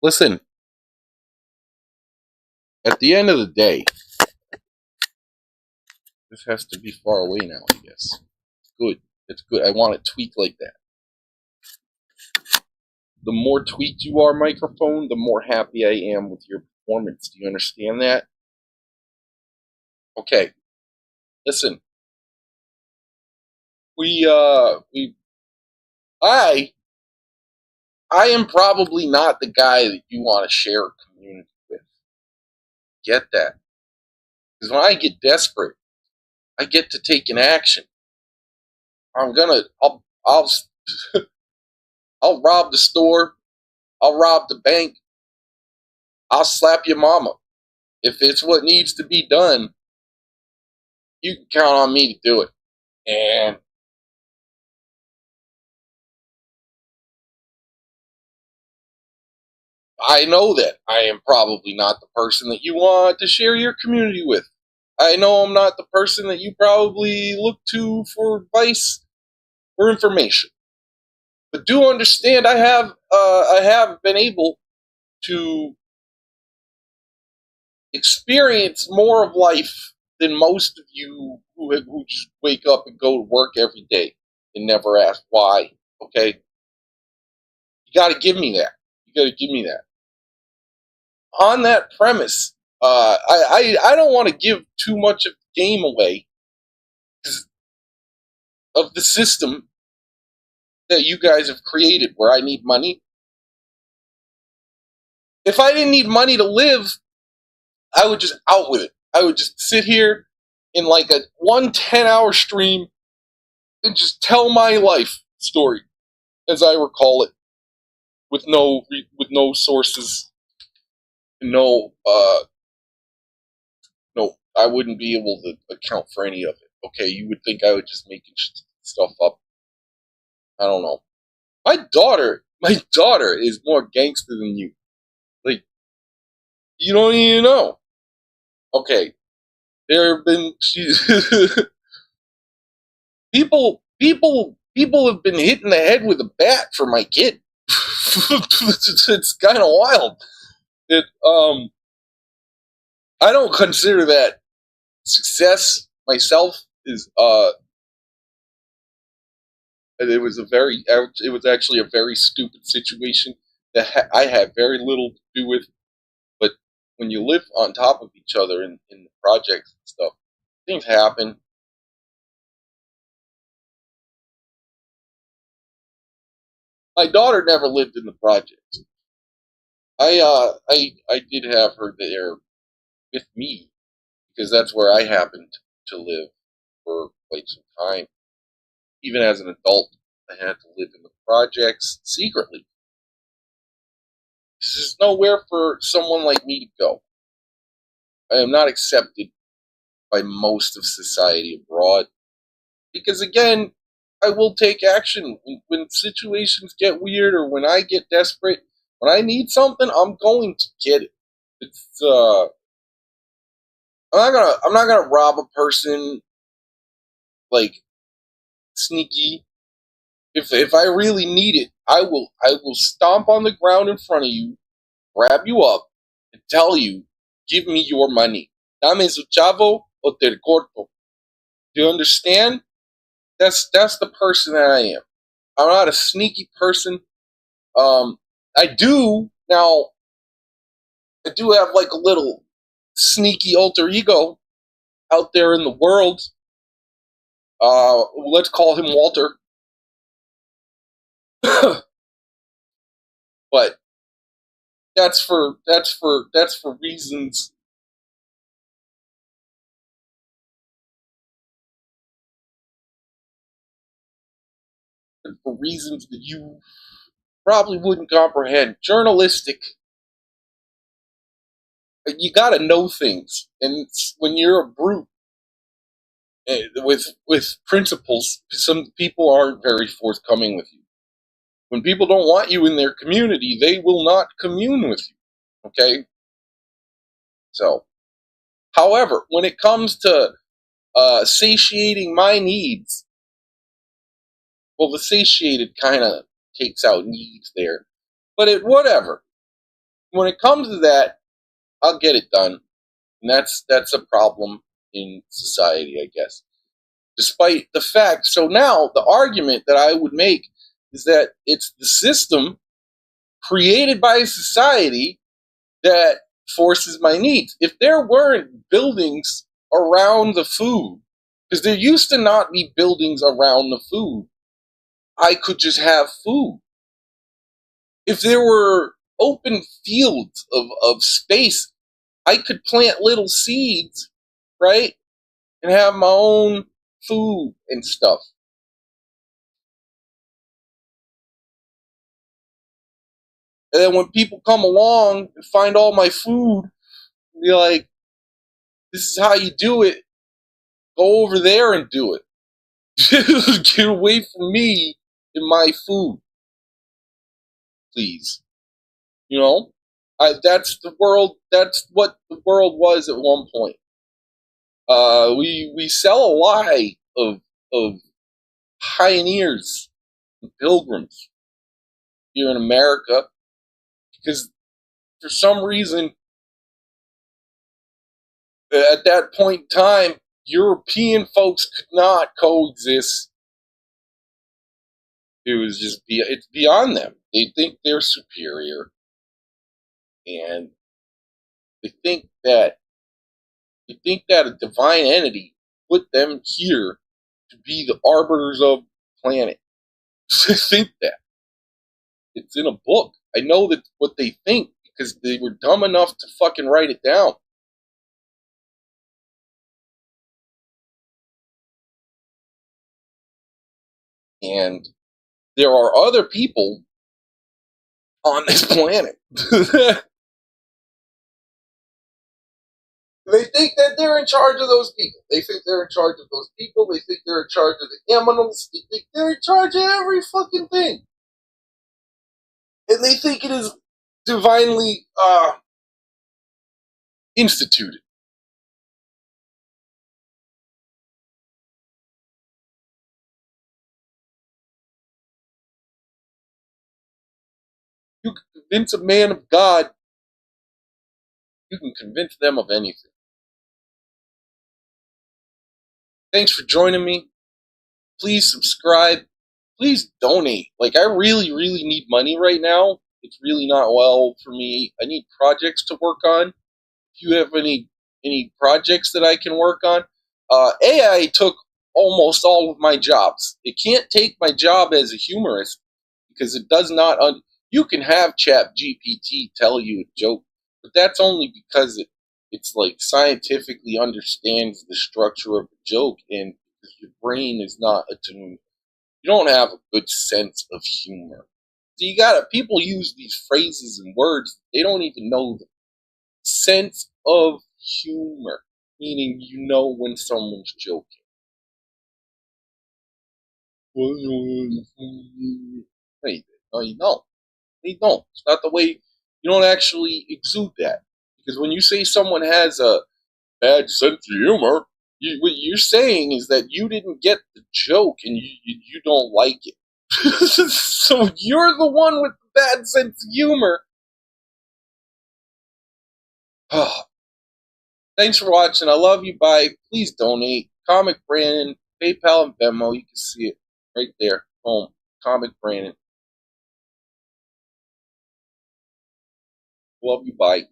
Listen, at the end of the day, this has to be far away now, I guess. It's good. It's good. I want it tweaked like that. The more tweaked you are, microphone, the more happy I am with your performance. Do you understand that? Okay. Listen. I am probably not the guy that you want to share a community with. Get that? Because when I get desperate, I get to take an action. I'll rob the store. I'll rob the bank. I'll slap your mama. If it's what needs to be done, you can count on me to do it. And I know that I am probably not the person that you want to share your community with. I know I'm not the person that you probably look to for advice or information. But do understand, I have been able to experience more of life than most of you who just wake up and go to work every day and never ask why. Okay, you got to give me that. You got to give me that. On that premise, I don't want to give too much of the game away of the system that you guys have created where I need money. If I didn't need money to live, I would just out with it. I would just sit here in like a 10-hour stream and just tell my life story as I recall it, with no sources, no, I wouldn't be able to account for any of it. Okay, you would think I would just making stuff up. I don't know. My daughter is more gangster than you. Like, you don't even know. Okay, there have been people have been hitting the head with a bat for my kid. It's kind of wild. I don't consider that success myself. It was actually a very stupid situation that I had very little to do with. But when you live on top of each other in the projects and stuff, things happen. My daughter never lived in the projects. I did have her there with me because that's where I happened to live for quite some time. Even as an adult, I had to live in the projects secretly. There's nowhere for someone like me to go. I am not accepted by most of society abroad. Because again, I will take action when situations get weird or when I get desperate. When I need something, I'm going to get it. I'm not gonna rob a person like sneaky. If I really need it, I will stomp on the ground in front of you, grab you up, and tell you, give me your money. Dame su chavo o te corto. Do you understand? That's the person that I am. I'm not a sneaky person. I do have like a little sneaky alter ego out there in the world. Let's call him Walter. But that's for reasons that you probably wouldn't comprehend. Journalistic. You gotta know things, and when you're a brute with principles, some people aren't very forthcoming with you. When people don't want you in their community, they will not commune with you. Okay? So, however, when it comes to satiating my needs, well, the satiated kind of takes out needs there. But whatever. when it comes to that, I'll get it done. And that's a problem in society, I guess. Despite the fact, so now the argument that I would make is that it's the system created by society that forces my needs. If there weren't buildings around the food, because there used to not be buildings around the food, I could just have food. If there were open fields of space, I could plant little seeds, right? And have my own food and stuff. And then when people come along and find all my food, be like, this is how you do it. Go over there and do it. Get away from me and my food, please. You know? That's the world. That's what the world was at one point. We sell a lie of pioneers and pilgrims here in America because for some reason at that point in time European folks could not coexist. It was just it's beyond them. They think they're superior, and they think that a divine entity put them here to be the arbiters of the planet. They think that. It's in a book. I know that what they think because they were dumb enough to fucking write it down. And there are other people on this planet. They think that they're in charge of those people. They think they're in charge of those people. They think they're in charge of the aminals. They think they're in charge of every fucking thing. And they think it is divinely instituted. You can convince a man of God, you can convince them of anything. Thanks for joining me. Please subscribe. Please donate. Like, I really, really need money right now. It's really not well for me. I need projects to work on. If you have any projects that I can work on, AI took almost all of my jobs. It can't take my job as a humorist because it does not. You can have ChatGPT tell you a joke, but that's only because it's like scientifically understands the structure of a joke, and your brain is not attuned. You don't have a good sense of humor. So people use these phrases and words, they don't even know the sense of humor, meaning you know when someone's joking. No, you don't. You don't. It's not the way. You don't actually exude that. Because when you say someone has a bad sense of humor, what you're saying is that you didn't get the joke and you don't like it. So you're the one with the bad sense of humor. Thanks for watching. I love you. Bye. Please donate. ComicBrandon, PayPal and Venmo. You can see it right there. Boom. ComicBrandon. Love you. Bye.